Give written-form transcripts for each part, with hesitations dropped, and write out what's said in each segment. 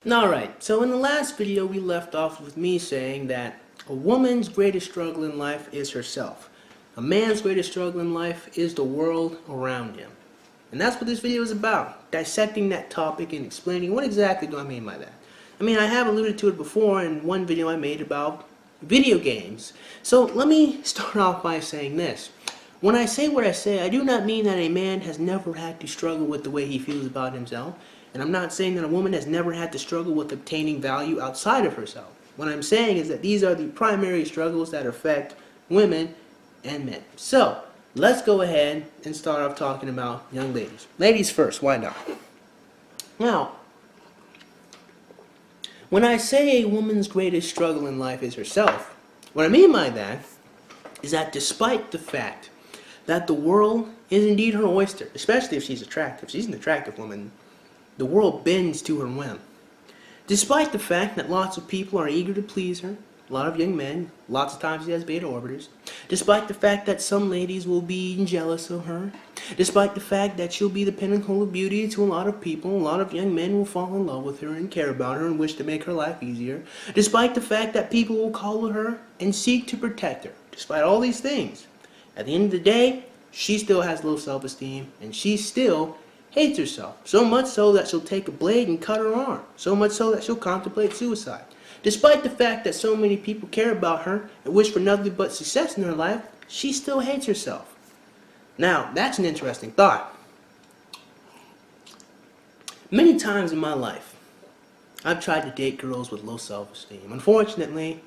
Alright, so in the last video we left off with me saying that a woman's greatest struggle in life is herself. A man's greatest struggle in life is the world around him. And that's what this video is about, dissecting that topic and explaining what exactly do I mean by that. I mean, I have alluded to it before in one video I made about video games. So let me start off by saying this. When I say what I say, I do not mean that a man has never had to struggle with the way he feels about himself. And I'm not saying that a woman has never had to struggle with obtaining value outside of herself. What I'm saying is that these are the primary struggles that affect women and men. So, let's go ahead and start off talking about young ladies. Ladies first, why not? Now, when I say a woman's greatest struggle in life is herself, what I mean by that is that despite the fact that the world is indeed her oyster, especially if she's attractive, she's an attractive woman, the world bends to her whim. Despite the fact that lots of people are eager to please her, a lot of young men, lots of times she has beta orbiters, despite the fact that some ladies will be jealous of her, despite the fact that she'll be the pinnacle of beauty to a lot of people, a lot of young men will fall in love with her and care about her and wish to make her life easier, despite the fact that people will call her and seek to protect her, despite all these things, at the end of the day, she still has low self-esteem and she still hates herself, so much so that she'll take a blade and cut her arm, so much so that she'll contemplate suicide. Despite the fact that so many people care about her and wish for nothing but success in her life, she still hates herself. Now, that's an interesting thought. Many times in my life, I've tried to date girls with low self-esteem. Unfortunately,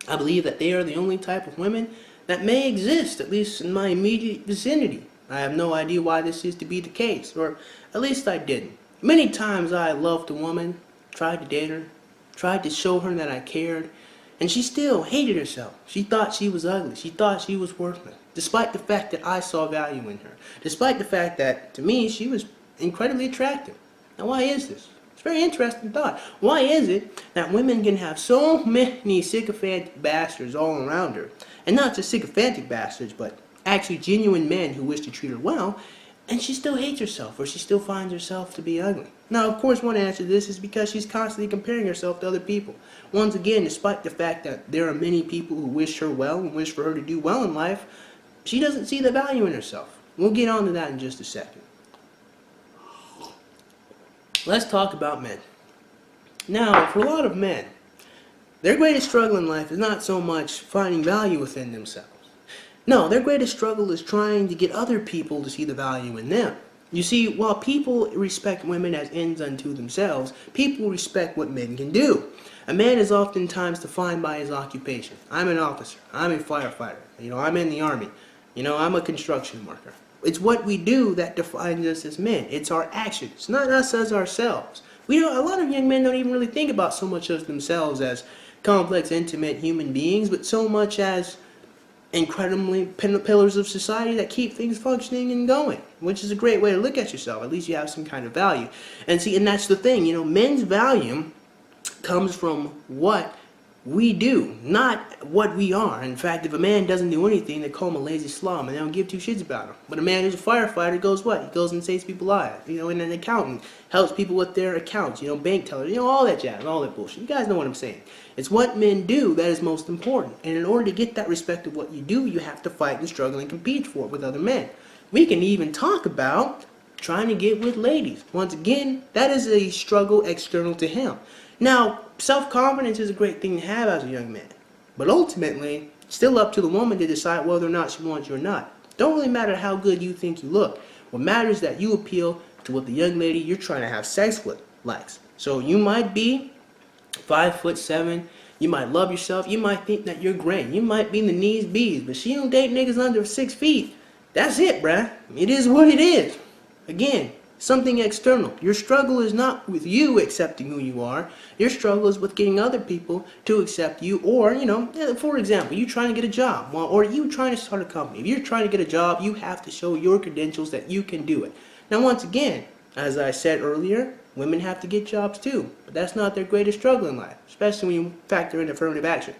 I believe that they are the only type of women that may exist, at least in my immediate vicinity. I have no idea why this is to be the case, or at least I didn't. Many times I loved a woman, tried to date her, tried to show her that I cared, and she still hated herself. She thought she was ugly. She thought she was worthless, despite the fact that I saw value in her, despite the fact that, to me, she was incredibly attractive. Now, why is this? It's a very interesting thought. Why is it that women can have so many sycophantic bastards all around her, and not just sycophantic bastards, but actually genuine men who wish to treat her well, and she still hates herself, or she still finds herself to be ugly? Now, of course, one answer to this is because she's constantly comparing herself to other people. Once again, despite the fact that there are many people who wish her well and wish for her to do well in life, she doesn't see the value in herself. We'll get on to that in just a second. Let's talk about men. Now, for a lot of men, their greatest struggle in life is not so much finding value within themselves. No, their greatest struggle is trying to get other people to see the value in them. You see, while people respect women as ends unto themselves, people respect what men can do. A man is oftentimes defined by his occupation. I'm an officer. I'm a firefighter. I'm in the army. I'm a construction worker. It's what we do that defines us as men. It's our actions. It's not us as ourselves. A lot of young men don't even really think about so much of themselves as complex, intimate human beings, but so much as incredibly pillars of society that keep things functioning and going, which is a great way to look at yourself. At least you have some kind of value. And that's the thing, men's value comes from what we do, not what we are. In fact, if a man doesn't do anything, they call him a lazy slum and they don't give two shits about him. But a man who's a firefighter goes what? He goes and saves people's lives. And an accountant helps people with their accounts, bank tellers, all that jazz, all that bullshit. You guys know what I'm saying. It's what men do that is most important. And in order to get that respect of what you do, you have to fight and struggle and compete for it with other men. We can even talk about trying to get with ladies. Once again, that is a struggle external to him. Now, self-confidence is a great thing to have as a young man. But ultimately, it's still up to the woman to decide whether or not she wants you or not. Don't really matter how good you think you look. What matters is that you appeal to what the young lady you're trying to have sex with likes. So you might be 5'7", you might love yourself, you might think that you're great, you might be in the knees bees, but she don't date niggas under 6 feet. That's it, bruh. It is what it is. Again, something external. Your struggle is not with you accepting who you are. Your struggle is with getting other people to accept you. Or, for example, you trying to get a job, or you trying to start a company. If you're trying to get a job, you have to show your credentials that you can do it. Now, once again, as I said earlier, women have to get jobs too, but that's not their greatest struggle in life, especially when you factor in affirmative action.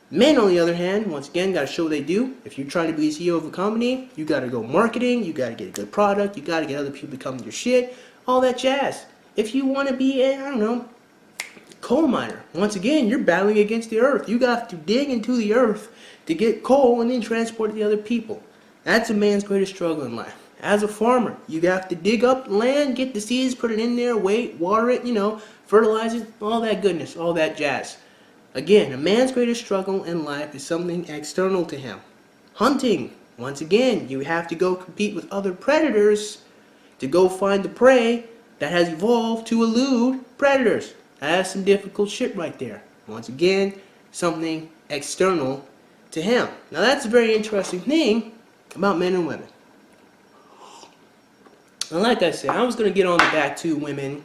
Men, on the other hand, once again, got to show they do. If you're trying to be the CEO of a company, you got to go marketing, you got to get a good product, you got to get other people to come to your shit, all that jazz. If you want to be, coal miner. Once again, you're battling against the earth. You got to dig into the earth to get coal and then transport it to other people. That's a man's greatest struggle in life. As a farmer, you have to dig up land, get the seeds, put it in there, wait, water it, fertilize it, all that goodness, all that jazz. Again, a man's greatest struggle in life is something external to him. Hunting. Once again, you have to go compete with other predators to go find the prey that has evolved to elude predators. That's some difficult shit right there. Once again, something external to him. Now that's a very interesting thing about men and women. And like I said, I was going to get on the back to women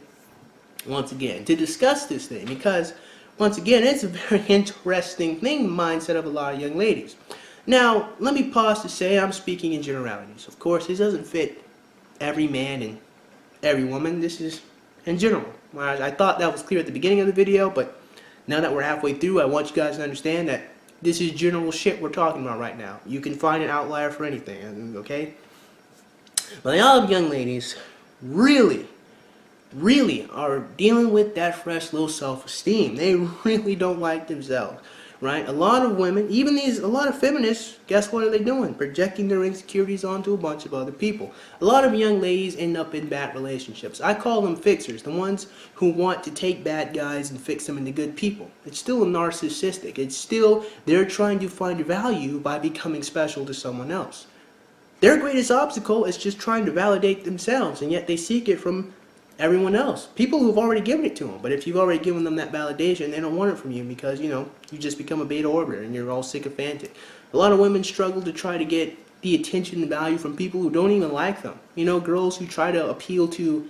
once again to discuss this thing because once again, it's a very interesting thing, the mindset of a lot of young ladies. Now, let me pause to say I'm speaking in generalities. Of course, this doesn't fit every man and every woman. This is in general. I thought that was clear at the beginning of the video, but now that we're halfway through, I want you guys to understand that this is general shit we're talking about right now. You can find an outlier for anything, okay? But a lot of young ladies really are dealing with that fresh low self-esteem. They really don't like themselves. Right? A lot of women, a lot of feminists, guess what are they doing? Projecting their insecurities onto a bunch of other people. A lot of young ladies end up in bad relationships. I call them fixers, the ones who want to take bad guys and fix them into good people. It's still narcissistic. It's still, they're trying to find value by becoming special to someone else. Their greatest obstacle is just trying to validate themselves, and yet they seek it from everyone else. People who've already given it to them. But if you've already given them that validation, they don't want it from you because, you just become a beta orbiter and you're all sycophantic. A lot of women struggle to try to get the attention and value from people who don't even like them. Girls who try to appeal to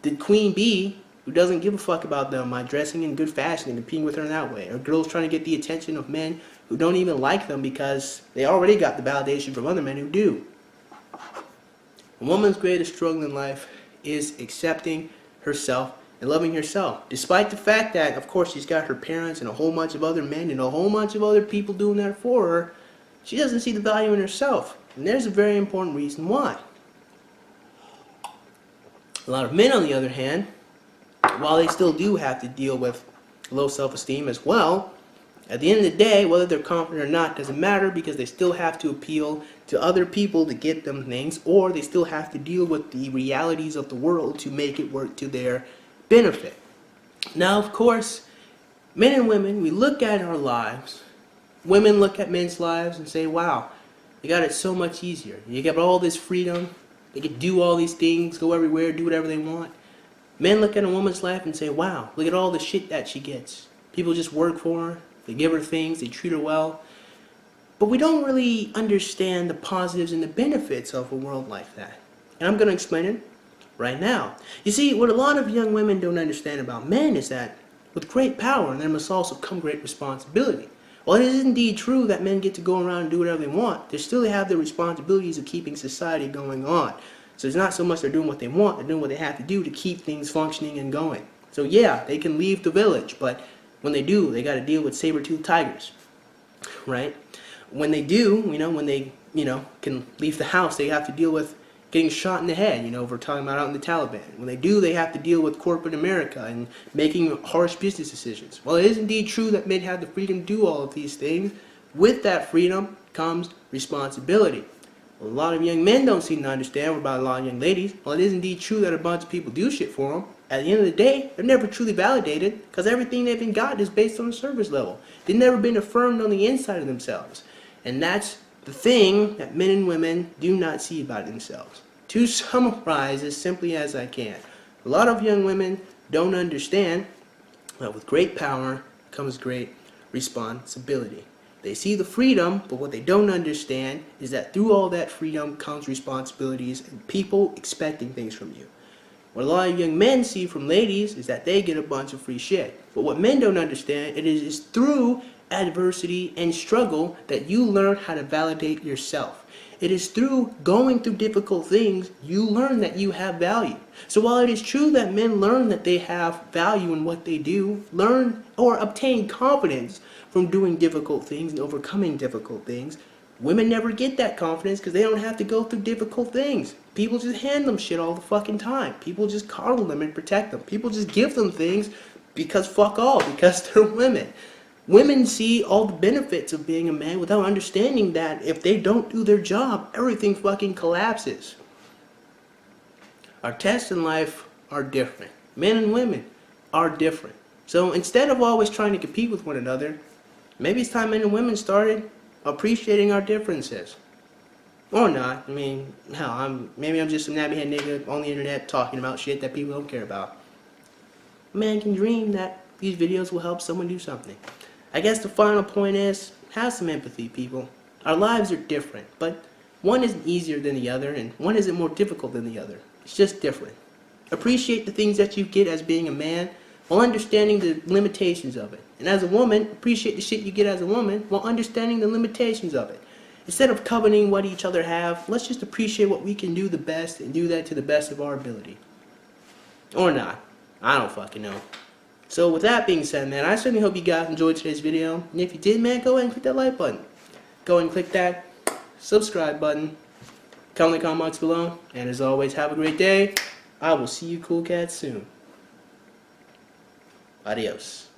the queen bee who doesn't give a fuck about them by dressing in good fashion and competing with her in that way. Or girls trying to get the attention of men who don't even like them because they already got the validation from other men who do. A woman's greatest struggle in life is accepting herself and loving herself, despite the fact that, of course, she's got her parents and a whole bunch of other men and a whole bunch of other people doing that for her. She doesn't see the value in herself, and there's a very important reason why. A lot of men, on the other hand, while they still do have to deal with low self-esteem as well, at the end of the day, whether they're confident or not doesn't matter because they still have to appeal to other people to get them things, or they still have to deal with the realities of the world to make it work to their benefit. Now, of course, men and women, we look at our lives. Women look at men's lives and say, wow, they got it so much easier. You got all this freedom. They can do all these things, go everywhere, do whatever they want. Men look at a woman's life and say, wow, look at all the shit that she gets. People just work for her. They give her things, they treat her well. But we don't really understand the positives and the benefits of a world like that. And I'm going to explain it right now. You see, what a lot of young women don't understand about men is that with great power, there must also come great responsibility. While it is indeed true that men get to go around and do whatever they want, they still have the responsibilities of keeping society going on. So it's not so much they're doing what they want, they're doing what they have to do to keep things functioning and going. So yeah, they can leave the village, but when they do, they got to deal with saber-toothed tigers, right? When they do, when they, can leave the house, they have to deal with getting shot in the head, if we're talking about out in the Taliban. When they do, they have to deal with corporate America and making harsh business decisions. Well, it is indeed true that men have the freedom to do all of these things. With that freedom comes responsibility. A lot of young men don't seem to understand about a lot of young ladies. Well, it is indeed true that a bunch of people do shit for them. At the end of the day, they're never truly validated because everything they've been gotten is based on the surface level. They've never been affirmed on the inside of themselves. And that's the thing that men and women do not see about themselves. To summarize as simply as I can, a lot of young women don't understand that with great power comes great responsibility. They see the freedom, but what they don't understand is that through all that freedom comes responsibilities and people expecting things from you. What a lot of young men see from ladies is that they get a bunch of free shit. But what men don't understand, it is through adversity and struggle that you learn how to validate yourself. It is through going through difficult things you learn that you have value. So while it is true that men learn that they have value in what they do, learn or obtain confidence from doing difficult things and overcoming difficult things, women never get that confidence because they don't have to go through difficult things. People just hand them shit all the fucking time. People just coddle them and protect them. People just give them things Because fuck all, because they're women. Women see all the benefits of being a man without understanding that if they don't do their job, everything fucking collapses. Our tests in life are different. Men and women are different. So instead of always trying to compete with one another, maybe it's time men and women started appreciating our differences. Or not. I mean, hell, maybe I'm just a nappy head nigga on the internet talking about shit that people don't care about. A man can dream that these videos will help someone do something. I guess the final point is, have some empathy, people. Our lives are different, but one isn't easier than the other, and one isn't more difficult than the other. It's just different. Appreciate the things that you get as being a man, while understanding the limitations of it. And as a woman, appreciate the shit you get as a woman, while understanding the limitations of it. Instead of coveting what each other have, let's just appreciate what we can do the best, and do that to the best of our ability. Or not. I don't fucking know. So with that being said, man, I certainly hope you guys enjoyed today's video. And if you did, man, go ahead and click that like button. Go ahead and click that subscribe button. Comment in the comment box below. And as always, have a great day. I will see you cool cats soon. Adios.